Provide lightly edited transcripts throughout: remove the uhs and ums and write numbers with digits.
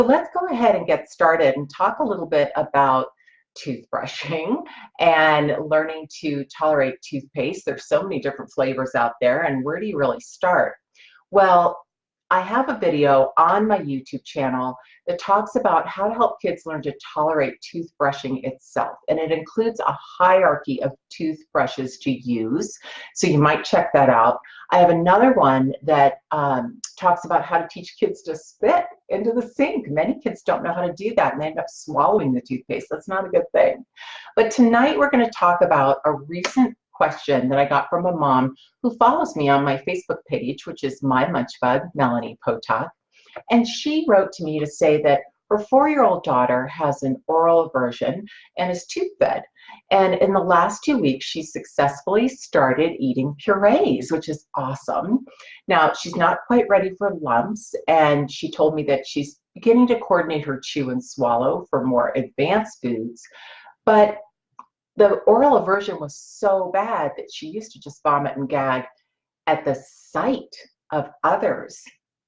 Let's go ahead and get started and talk a little bit about toothbrushing and learning to tolerate toothpaste. There's so many different flavors out there, and where do you really start? Well, I have a video on my YouTube channel that talks about how to help kids learn to tolerate toothbrushing itself. And it includes a hierarchy of toothbrushes to use. So you might check that out. I have another one that talks about how to teach kids to spit into the sink. Many kids don't know how to do that and they end up swallowing the toothpaste. That's not a good thing. But tonight we're going to talk about a recent question that I got from a mom who follows me on my Facebook page, which is My Munch Bug, Melanie Potock. And she wrote to me to say that her 4-year-old daughter has an oral aversion and is tooth fed. And in the last 2 weeks, she successfully started eating purees, which is awesome. Now, she's not quite ready for lumps, and she told me that she's beginning to coordinate her chew and swallow for more advanced foods. But the oral aversion was so bad that she used to just vomit and gag at the sight of others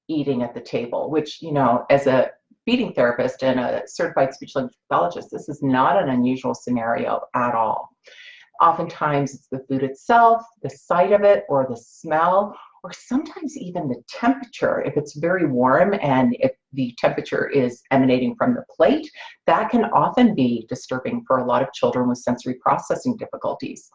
eating at the table, which, you know, as a feeding therapist and a certified speech language pathologist, this is not an unusual scenario at all. Oftentimes it's the food itself, the sight of it, or the smell, or sometimes even the temperature. If it's very warm and if the temperature is emanating from the plate, that can often be disturbing for a lot of children with sensory processing difficulties.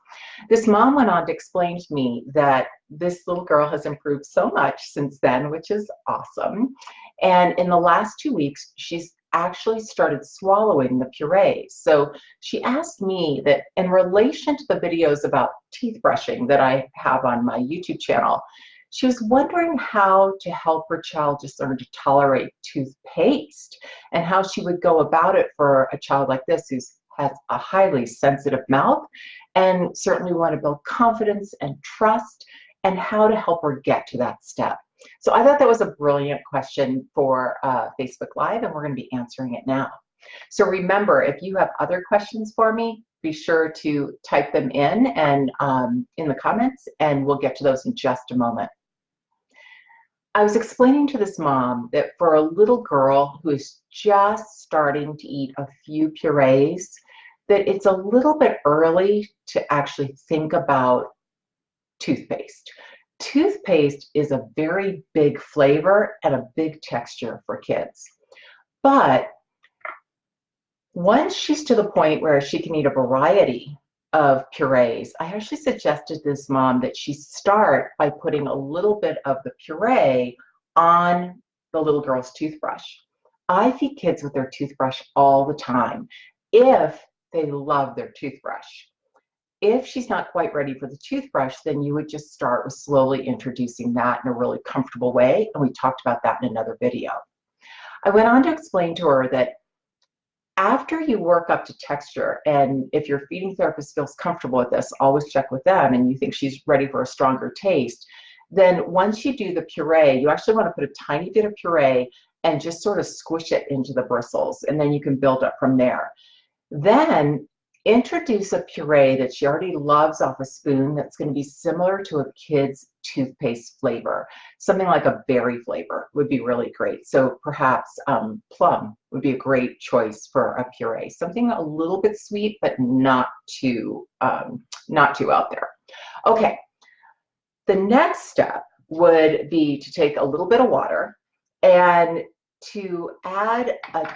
This mom went on to explain to me that this little girl has improved so much since then, which is awesome. And in the last 2 weeks, she's actually started swallowing the purees. So she asked me that in relation to the videos about teeth brushing that I have on my YouTube channel, she was wondering how to help her child just learn to tolerate toothpaste and how she would go about it for a child like this who has a highly sensitive mouth, and certainly want to build confidence and trust, and how to help her get to that step. So I thought that was a brilliant question for Facebook Live, and we're going to be answering it now. So remember, if you have other questions for me, be sure to type them in and in the comments, and we'll get to those in just a moment. I was explaining to this mom that for a little girl who is just starting to eat a few purees, that it's a little bit early to actually think about toothpaste. Toothpaste is a very big flavor and a big texture for kids. But once she's to the point where she can eat a variety of purees, I actually suggested to this mom that she start by putting a little bit of the puree on the little girl's toothbrush. I feed kids with their toothbrush all the time if they love their toothbrush. If she's not quite ready for the toothbrush, then you would just start with slowly introducing that in a really comfortable way, and we talked about that in another video. I went on to explain to her that after you work up to texture, and if your feeding therapist feels comfortable with this, always check with them, and you think she's ready for a stronger taste, then once you do the puree, you actually want to put a tiny bit of puree and just sort of squish it into the bristles, and then you can build up from there. Then introduce a puree that she already loves off a spoon that's going to be similar to a kid's toothpaste flavor. Something like a berry flavor would be really great. So perhaps plum would be a great choice for a puree. Something a little bit sweet, but not too out there. Okay, the next step would be to take a little bit of water and to add a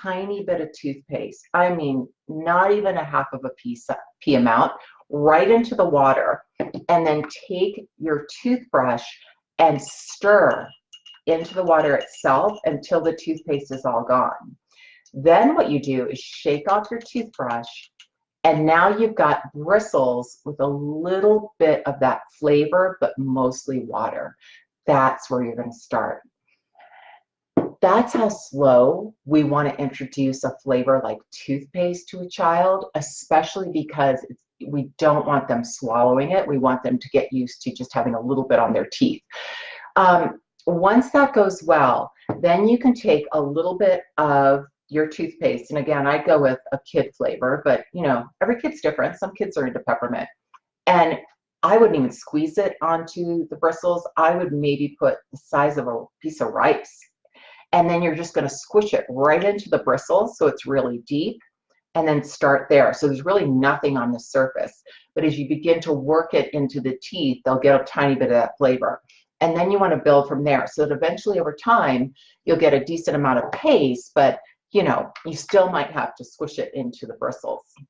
tiny bit of toothpaste. I mean, not even a half of a pea amount, right into the water, and then take your toothbrush and stir into the water itself until the toothpaste is all gone. Then what you do is shake off your toothbrush, and now you've got bristles with a little bit of that flavor, but mostly water. That's where you're going to start. That's how slow we want to introduce a flavor like toothpaste to a child, especially because we don't want them swallowing it. We want them to get used to just having a little bit on their teeth. Once that goes well, then you can take a little bit of your toothpaste, and again, I go with a kid flavor, but you know, every kid's different. Some kids are into peppermint, and I wouldn't even squeeze it onto the bristles. I would maybe put the size of a piece of rice And then you're just going to squish it right into the bristles so it's really deep, and then start there. So there's really nothing on the surface. But as you begin to work it into the teeth, they'll get a tiny bit of that flavor. And then you want to build from there so that eventually over time, you'll get a decent amount of paste, but you know, you still might have to squish it into the bristles.